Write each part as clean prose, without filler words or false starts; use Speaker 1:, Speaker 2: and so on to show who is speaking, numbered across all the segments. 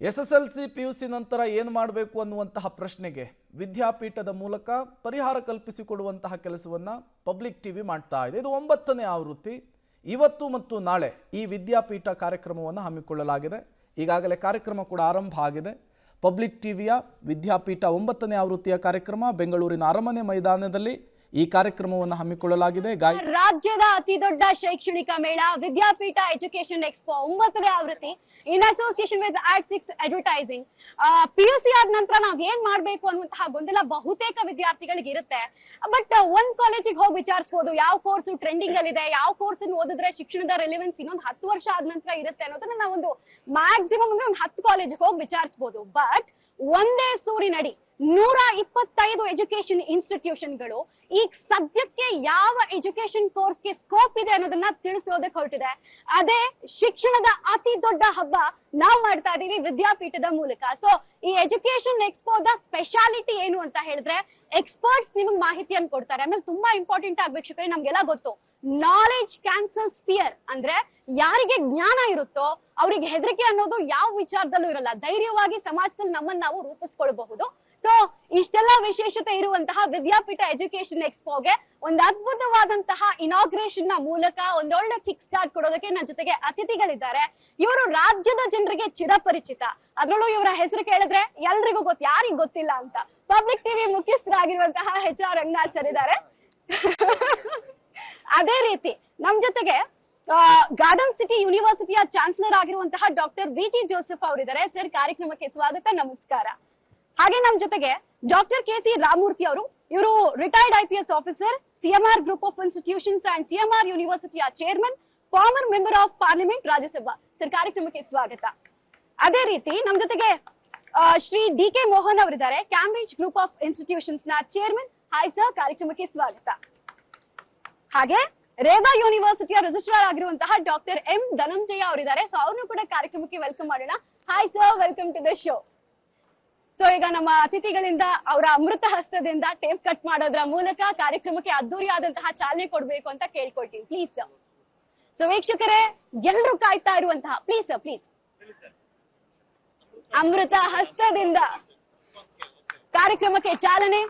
Speaker 1: SSLC PUC ನಂತರ ಏನು ಮಾಡಬೇಕು ಅನ್ನುವಂತಹ ಪ್ರಶ್ನೆಗೆ ವಿದ್ಯಾಪೀಠದ ಮೂಲಕ ಪರಿಹಾರ ಕಲ್ಪಿಸಿಕೊಡುವಂತಹ ಕೆಲಸವನ್ನು ಪಬ್ಲಿಕ್ ಟಿವಿ ಮಾಡ್ತಾ ಇದೆ. ಇದು 9ನೇ ಆವೃತ್ತಿ. ಇವತ್ತು ಮತ್ತು ನಾಳೆ ಈ ವಿದ್ಯಾಪೀಠ ಕಾರ್ಯಕ್ರಮವನ್ನು ಹಮ್ಮಿಕೊಳ್ಳಲಾಗಿದೆ. ಈಗಾಗಲೇ ಕಾರ್ಯಕ್ರಮ ಕೂಡ ಆರಂಭ ಆಗಿದೆ. ಪಬ್ಲಿಕ್ ಟಿವಿಯ ವಿದ್ಯಾಪೀಠ 9ನೇ ಆವೃತ್ತಿಯ ಕಾರ್ಯಕ್ರಮ ಬೆಂಗಳೂರಿನ ಅರಮನೆ ಮೈದಾನದಲ್ಲಿ ಈ ಕಾರ್ಯಕ್ರಮವನ್ನು ಹಮ್ಮಿಕೊಳ್ಳಲಾಗಿದೆ.
Speaker 2: ರಾಜ್ಯದ ಅತಿ ದೊಡ್ಡ ಶೈಕ್ಷಣಿಕ ಮೇಳ ವಿದ್ಯಾಪೀಠ ಎಜುಕೇಶನ್ ಎಕ್ಸ್ಪೋ 9ನೇ ಆವೃತ್ತಿ ಇನ್ ಅಸೋಸಿಯೇಷನ್ ವಿತ್ ಆಡ್6 ಅಡ್ವರ್ಟೈಸಿಂಗ್. ಪಿಯುಸಿ ಆದ ನಂತರ ನಾವ್ ಏನ್ ಮಾಡ್ಬೇಕು ಅನ್ನುವಂತಹ ಗೊಂದಲ ಬಹುತೇಕ ವಿದ್ಯಾರ್ಥಿಗಳಿಗೆ ಇರುತ್ತೆ. ಬಟ್ ಒಂದ್ ಕಾಲೇಜಿಗೆ ಹೋಗಿ ವಿಚಾರಿಸಬಹುದು ಯಾವ ಕೋರ್ಸ್ ಟ್ರೆಂಡಿಂಗ್ ಅಲ್ಲಿ ಇದೆ, ಯಾವ ಕೋರ್ಸ್ ಓದಿದ್ರೆ ಶಿಕ್ಷಣದ ರೆಲಿವೆನ್ಸ್ ಇನ್ನೊಂದು 10 ವರ್ಷ ಆದ ನಂತರ ಇರುತ್ತೆ ಅನ್ನೋದನ್ನ ನಾವೊಂದು ಮ್ಯಾಕ್ಸಿಮಮ್ ಅಂದ್ರೆ ಒಂದು 10 ಕಾಲೇಜಿಗೆ ಹೋಗಿ ವಿಚಾರಿಸಬಹುದು. ಬಟ್ ಒಂದೇ ಸೂರಿನಡಿ 125 ಎಜುಕೇಶನ್ ಇನ್ಸ್ಟಿಟ್ಯೂಷನ್ಗಳು ಈಗ ಸದ್ಯಕ್ಕೆ ಯಾವ ಎಜುಕೇಶನ್ ಕೋರ್ಸ್ಗೆ ಸ್ಕೋಪ್ ಇದೆ ಅನ್ನೋದನ್ನ ತಿಳಿಸೋದಕ್ಕೆ ಹೊರಟಿದೆ. ಅದೇ ಶಿಕ್ಷಣದ ಅತಿ ದೊಡ್ಡ ಹಬ್ಬ ನಾವು ಮಾಡ್ತಾ ಇದೀವಿ ವಿದ್ಯಾಪೀಠದ ಮೂಲಕ. ಸೊ ಈ ಎಜುಕೇಶನ್ ಎಕ್ಸ್ಪೋದ ಸ್ಪೆಷಾಲಿಟಿ ಏನು ಅಂತ ಹೇಳಿದ್ರೆ ಎಕ್ಸ್ಪರ್ಟ್ಸ್ ನಿಮಗೆ ಮಾಹಿತಿಯನ್ನು ಕೊಡ್ತಾರೆ. ಆಮೇಲೆ ತುಂಬಾ ಇಂಪಾರ್ಟೆಂಟ್ ಆಗ್ಬೇಕು, ನಮ್ಗೆಲ್ಲ ಗೊತ್ತು ನಾಲೆಜ್ ಕ್ಯಾನ್ಸಲ್ಸ್ ಫಿಯರ್. ಅಂದ್ರೆ ಯಾರಿಗೆ ಜ್ಞಾನ ಇರುತ್ತೋ ಅವರಿಗೆ ಹೆದರಿಕೆ ಅನ್ನೋದು ಯಾವ ವಿಚಾರದಲ್ಲೂ ಇರಲ್ಲ. ಧೈರ್ಯವಾಗಿ ಸಮಾಜದಲ್ಲಿ ನಮ್ಮನ್ನು ನಾವು ರೂಪಿಸ್ಕೊಳ್ಬಹುದು. ಸೊ ಇಷ್ಟೆಲ್ಲ ವಿಶೇಷತೆ ಇರುವಂತಹ ವಿದ್ಯಾಪೀಠ ಎಜುಕೇಶನ್ ಎಕ್ಸ್ಪೋಗೆ ಒಂದು ಅದ್ಭುತವಾದಂತಹ ಇನಾಗ್ರೇಷನ್ ನ ಮೂಲಕ ಒಂದೊಳ್ಳೆ ಕಿಕ್ ಸ್ಟಾರ್ಟ್ ಕೊಡೋದಕ್ಕೆ ನನ್ನ ಜೊತೆಗೆ ಅತಿಥಿಗಳಿದ್ದಾರೆ. ಇವರು ರಾಜ್ಯದ ಜನರಿಗೆ ಚಿರಪರಿಚಿತ. ಅದರಲ್ಲೂ ಇವರ ಹೆಸರು ಕೇಳಿದ್ರೆ ಎಲ್ರಿಗೂ ಗೊತ್ತು, ಯಾರಿಗ್ ಗೊತ್ತಿಲ್ಲ ಅಂತ. ಪಬ್ಲಿಕ್ ಟಿವಿ ಮುಖ್ಯಸ್ಥರಾಗಿರುವಂತಹ HR ರಂಗನಾಥ್ ಸರ್ ಇದ್ದಾರೆ. ಅದೇ ರೀತಿ ನಮ್ ಜೊತೆಗೆ ಗಾರ್ಡನ್ ಸಿಟಿ ಯೂನಿವರ್ಸಿಟಿಯ ಚಾನ್ಸಲರ್ ಆಗಿರುವಂತಹ ಡಾಕ್ಟರ್ VG ಜೋಸೆಫ್ ಅವರಿದ್ದಾರೆ. ಸರ್, ಕಾರ್ಯಕ್ರಮಕ್ಕೆ ಸ್ವಾಗತ, ನಮಸ್ಕಾರ. ಹಾಗೆ ನಮ್ ಜೊತೆಗೆ ಡಾಕ್ಟರ್ KC ರಾಮಮೂರ್ತಿ ಅವರು, ಇವರು retired IPS officer, CMR group of institutions and CMR ಯೂನಿವರ್ಸಿಟಿಯ chairman, former member of parliament Rajya Sabha. Sir, ಕಾರ್ಯಕ್ರಮಕ್ಕೆ ಸ್ವಾಗತ. ಅದೇ ರೀತಿ ನಮ್ ಜೊತೆಗೆ ಶ್ರೀ DK ಮೋಹನ್ ಅವರಿದ್ದಾರೆ, ಕ್ಯಾಂಬ್ರಿಡ್ಜ್ ಗ್ರೂಪ್ ಆಫ್ ಇನ್ಸ್ಟಿಟ್ಯೂಷನ್ಸ್ ನ ಚೇರ್ಮನ್. ಹಾಯ್ ಸರ್, ಕಾರ್ಯಕ್ರಮಕ್ಕೆ ಸ್ವಾಗತ. ಹಾಗೆ ರೇವಾ ಯೂನಿವರ್ಸಿಟಿಯ ರಿಜಿಸ್ಟ್ರಾರ್ ಆಗಿರುವಂತಹ ಡಾಕ್ಟರ್ M ಧನಂಜಯ ಅವರಿದ್ದಾರೆ. ಸೊ ಅವ್ರನ್ನು ಕೂಡ ಕಾರ್ಯಕ್ರಮಕ್ಕೆ ವೆಲ್ಕಮ್ ಮಾಡೋಣ. Hi sir, welcome to the show. So ಈಗ ನಮ್ಮ ಅತಿಥಿಗಳಿಂದ ಅವರ ಅಮೃತ ಹಸ್ತದಿಂದ ಟೇಪ್ ಕಟ್ ಮಾಡೋದ್ರ ಮೂಲಕ ಕಾರ್ಯಕ್ರಮಕ್ಕೆ ಅದ್ದೂರಿಯಾದಂತಹ ಚಾಲನೆ ಕೊಡ್ಬೇಕು ಅಂತ ಕೇಳ್ಕೊಳ್ತೀವಿ, ಪ್ಲೀಸ್ ಸರ್. ಸೊ ವೀಕ್ಷಕರೇ, ಎಲ್ಲರೂ ಕಾಯ್ತಾ ಇರುವಂತಹ ಪ್ಲೀಸ್ ಸರ್, ಪ್ಲೀಸ್ ಅಮೃತ ಹಸ್ತದಿಂದ ಕಾರ್ಯಕ್ರಮಕ್ಕೆ ಚಾಲನೆ.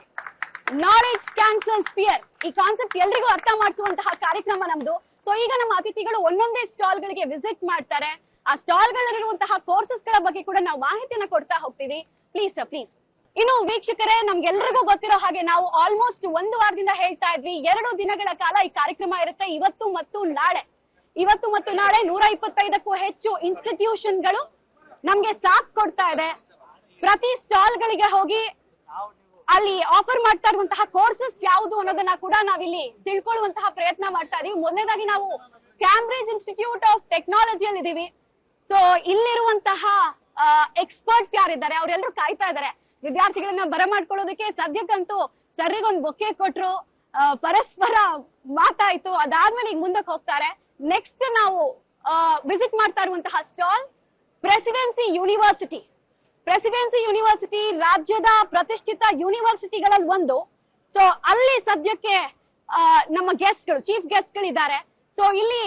Speaker 2: ನಾಲೆಡ್ಜ್ ಕ್ಯಾನ್ಸಲ್ಸ್ ಫಿಯರ್, ಈ ಕಾನ್ಸೆಪ್ಟ್ ಎಲ್ರಿಗೂ ಅರ್ಥ ಮಾಡಿಸುವಂತಹ ಕಾರ್ಯಕ್ರಮ ನಮ್ದು. ಸೊ ಈಗ ನಮ್ಮ ಅತಿಥಿಗಳು ಒಂದೊಂದೇ ಸ್ಟಾಲ್ ಗಳಿಗೆ ವಿಸಿಟ್ ಮಾಡ್ತಾರೆ. ಆ ಸ್ಟಾಲ್ ಗಳಲ್ಲಿರುವಂತಹ ಕೋರ್ಸಸ್ ಗಳ ಬಗ್ಗೆ ಕೂಡ ನಾವು ಮಾಹಿತಿಯನ್ನ ಕೊಡ್ತಾ ಹೋಗ್ತೀವಿ. Please sir, please. ಇನ್ನು ವೀಕ್ಷಕರೇ, ನಮ್ಗೆಲ್ರಿಗೂ ಗೊತ್ತಿರೋ ಹಾಗೆ ನಾವು ಆಲ್ಮೋಸ್ಟ್ 1 ವಾರದಿಂದ ಹೇಳ್ತಾ ಇದ್ವಿ, 2 ದಿನಗಳ ಕಾಲ ಈ ಕಾರ್ಯಕ್ರಮ ಇರುತ್ತೆ. ಇವತ್ತು ಮತ್ತು ನಾಳೆ 125ಕ್ಕೂ ಹೆಚ್ಚು ಇನ್ಸ್ಟಿಟ್ಯೂಷನ್ಗಳು ನಮ್ಗೆ ಸಾಥ್ ಕೊಡ್ತಾ ಇದೆ. ಪ್ರತಿ ಸ್ಟಾಲ್ ಗಳಿಗೆ ಹೋಗಿ ಅಲ್ಲಿ ಆಫರ್ ಮಾಡ್ತಾ ಇರುವಂತಹ ಕೋರ್ಸಸ್ ಯಾವುದು ಅನ್ನೋದನ್ನ ಕೂಡ ನಾವಿಲ್ಲಿ ತಿಳ್ಕೊಳ್ಳುವಂತಹ ಪ್ರಯತ್ನ ಮಾಡ್ತಾ ಇದೀವಿ. ಮೊದಲನೇದಾಗಿ ನಾವು ಕ್ಯಾಂಬ್ರಿಡ್ಜ್ ಇನ್ಸ್ಟಿಟ್ಯೂಟ್ ಆಫ್ ಟೆಕ್ನಾಲಜಿಯಲ್ಲಿ ಇದೀವಿ. ಸೊ ಇಲ್ಲಿರುವಂತಹ ಎಕ್ಸ್ಪರ್ಟ್ಸ್ ಯಾರಿದ್ದಾರೆ ಅವರೆಲ್ಲರೂ ಕಾಯ್ತಾ ಇದ್ದಾರೆ ವಿದ್ಯಾರ್ಥಿಗಳನ್ನ ಬರಮಾಡ್ಕೊಳ್ಳೋದಕ್ಕೆ. ಸದ್ಯಕ್ಕಂತೂ ಸರಿಗೊಂದು ಬೊಕ್ಕೆ ಕೊಟ್ರು, ಪರಸ್ಪರ ಮಾತಾಯ್ತು. ಅದಾದ್ಮೇಲೆ ಈಗ ಮುಂದಕ್ಕೆ ಹೋಗ್ತಾರೆ. ನೆಕ್ಸ್ಟ್ ನಾವು ವಿಸಿಟ್ ಮಾಡ್ತಾ ಇರುವಂತಹ ಸ್ಟಾಲ್ ಪ್ರೆಸಿಡೆನ್ಸಿ ಯೂನಿವರ್ಸಿಟಿ ರಾಜ್ಯದ ಪ್ರತಿಷ್ಠಿತ ಯೂನಿವರ್ಸಿಟಿಗಳಲ್ಲಿ ಒಂದು. ಸೊ ಅಲ್ಲಿ ಸದ್ಯಕ್ಕೆ ನಮ್ಮ ಚೀಫ್ ಗೆಸ್ಟ್ ಗಳಿದ್ದಾರೆ. ಸೊ ಇಲ್ಲಿ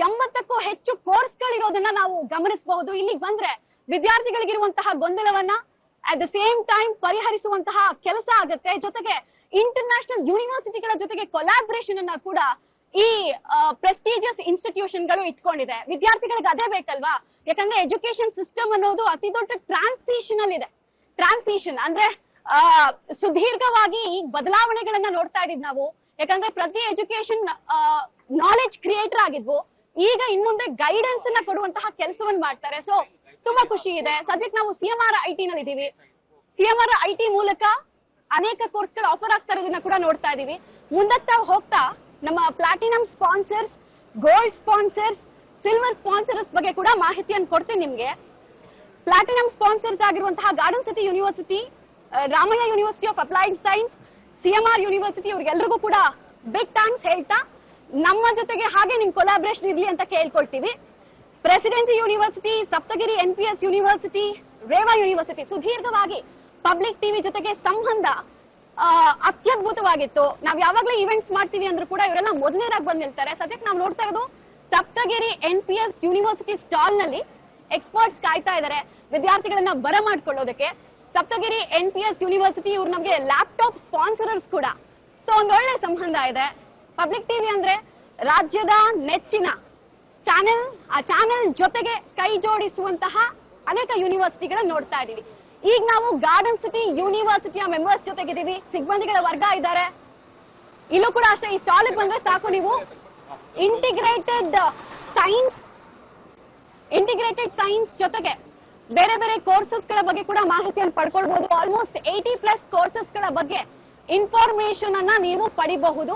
Speaker 2: 80ಕ್ಕೂ ಹೆಚ್ಚು ಕೋರ್ಸ್ ಗಳಿರೋದನ್ನ ನಾವು ಗಮನಿಸಬಹುದು. ಇಲ್ಲಿಗೆ ಬಂದ್ರೆ ವಿದ್ಯಾರ್ಥಿಗಳಿಗಿರುವಂತಹ ಗೊಂದಲವನ್ನ ಅಟ್ ದ ಸೇಮ್ ಟೈಮ್ ಪರಿಹರಿಸುವಂತಹ ಕೆಲಸ ಆಗುತ್ತೆ. ಜೊತೆಗೆ ಇಂಟರ್ನ್ಯಾಷನಲ್ ಯೂನಿವರ್ಸಿಟಿಗಳ ಜೊತೆಗೆ ಕೊಲಾಬರೇಷನ್ ಅನ್ನ ಕೂಡ ಈ ಪ್ರೆಸ್ಟೀಜಿಯಸ್ ಇನ್ಸ್ಟಿಟ್ಯೂಷನ್ಗಳು ಇಟ್ಕೊಂಡಿದೆ. ವಿದ್ಯಾರ್ಥಿಗಳಿಗೆ ಅದೇ ಬೇಕಲ್ವಾ? ಯಾಕಂದ್ರೆ ಎಜುಕೇಶನ್ ಸಿಸ್ಟಮ್ ಅನ್ನೋದು ಅತಿ ದೊಡ್ಡ ಟ್ರಾನ್ಸಿಷನ್ ಅಲ್ಲಿ ಇದೆ. ಟ್ರಾನ್ಸಿಷನ್ ಅಂದ್ರೆ ಸುದೀರ್ಘವಾಗಿ ಈ ಬದಲಾವಣೆಗಳನ್ನ ನೋಡ್ತಾ ಇದೀವಿ ನಾವು. ಯಾಕಂದ್ರೆ ಪ್ರತಿ ಎಜುಕೇಶನ್ ನಾಲೆಜ್ ಕ್ರಿಯೇಟರ್ ಆಗಿದ್ವು, ಈಗ ಇನ್ಮುಂದೆ ಗೈಡೆನ್ಸ್ ಅನ್ನ ಕೊಡುವಂತಹ ಕೆಲಸವನ್ನು ಮಾಡ್ತಾರೆ. ಸೊ ತುಂಬಾ ಖುಷಿ ಇದೆ. ಸದ್ಯಕ್ಕೆ ನಾವು CMR IT ನಲ್ಲಿ ಇದೀವಿ. CMR IT ಮೂಲಕ ಅನೇಕ ಕೋರ್ಸ್ ಗಳು ಆಫರ್ ಆಗ್ತಾ ಇರೋದನ್ನ ಕೂಡ ನೋಡ್ತಾ ಇದೀವಿ. ಮುಂದಕ್ಕೆ ಹೋಗ್ತಾ ನಮ್ಮ platinum sponsors, gold sponsors, silver sponsors ಬಗ್ಗೆ ಕೂಡ ಮಾಹಿತಿಯನ್ನು ಕೊಡ್ತೀನಿ ನಿಮ್ಗೆ. ಪ್ಲಾಟಿನಂ ಸ್ಪಾನ್ಸರ್ಸ್ ಆಗಿರುವಂತಹ garden city university, Ramaiah university of applied science, CMR university, ಇವ್ರಿಗೆಲ್ರಿಗೂ ಕೂಡ ಬಿಗ್ ಥ್ಯಾಂಕ್ಸ್ ಹೇಳ್ತಾ ನಮ್ಮ ಜೊತೆಗೆ ಹಾಗೆ ನಿಮ್ ಕೊಲಾಬರೇಷನ್ ಇರ್ಲಿ ಅಂತ ಕೇಳ್ಕೊಳ್ತೀವಿ. Presidency university, Saptagiri NPS university, Reva university, ಸುದೀರ್ಘವಾಗಿ ಪಬ್ಲಿಕ್ ಟಿವಿ ಜೊತೆಗೆ ಸಂಬಂಧ ಅತ್ಯದ್ಭುತವಾಗಿತ್ತು. ನಾವ್ ಯಾವಾಗ್ಲೂ ಇವೆಂಟ್ಸ್ ಮಾಡ್ತೀವಿ ಅಂದ್ರೂ ಕೂಡ ಇವರೆಲ್ಲ ಮೊದಲನೇದಾಗಿ ಬಂದ್ ನಿಲ್ತಾರೆ. ಸದ್ಯಕ್ಕೆ ನಾವು ನೋಡ್ತಾ ಇರೋದು ಸಪ್ತಗಿರಿ NPS ಯೂನಿವರ್ಸಿಟಿ ಸ್ಟಾಲ್ ನಲ್ಲಿ ಎಕ್ಸ್ಪರ್ಟ್ಸ್ ಕಾಯ್ತಾ ಇದ್ದಾರೆ ವಿದ್ಯಾರ್ಥಿಗಳನ್ನ ಬರಮಾಡ್ಕೊಳ್ಳೋದಕ್ಕೆ. ಸಪ್ತಗಿರಿ NPS ಯೂನಿವರ್ಸಿಟಿ ಇವ್ರು ನಮಗೆ ಲ್ಯಾಪ್ಟಾಪ್ ಸ್ಪಾನ್ಸರರ್ಸ್ ಕೂಡ. ಸೊ ಒಂದೊಳ್ಳೆ ಸಂಬಂಧ ಇದೆ. ಪಬ್ಲಿಕ್ ಟಿವಿ ಅಂದ್ರೆ ರಾಜ್ಯದ ನೆಚ್ಚಿನ ಚಾನೆಲ್. ಆ ಚಾನೆಲ್ ಜೊತೆಗೆ ಕೈ ಜೋಡಿಸುವಂತಹ ಅನೇಕ ಯೂನಿವರ್ಸಿಟಿಗಳನ್ನ ನೋಡ್ತಾ ಇದೀವಿ. ಈಗ ನಾವು ಗಾರ್ಡನ್ ಸಿಟಿ ಯೂನಿವರ್ಸಿಟಿಯ ಮೆಂಬರ್ಸ್ ಜೊತೆಗಿದ್ದೀವಿ. ಸಿಬ್ಬಂದಿಗಳ ವರ್ಗ ಇದ್ದಾರೆ. ಇಲ್ಲೂ ಕೂಡ ಅಷ್ಟೇ. ಈ ಸ್ಟಾಲ್ ಬಂದ್ರೆ ಸಾಕು, ನೀವು ಇಂಟಿಗ್ರೇಟೆಡ್ ಸೈನ್ಸ್ ಜೊತೆಗೆ ಬೇರೆ ಬೇರೆ ಕೋರ್ಸಸ್ ಗಳ ಬಗ್ಗೆ ಕೂಡ ಮಾಹಿತಿಯನ್ನು ಪಡ್ಕೊಳ್ಬಹುದು. ಆಲ್ಮೋಸ್ಟ್ 80+ ಕೋರ್ಸಸ್ ಗಳ ಬಗ್ಗೆ ಇನ್ಫಾರ್ಮೇಶನ್ ಅನ್ನ ನೀವು ಪಡಿಬಹುದು.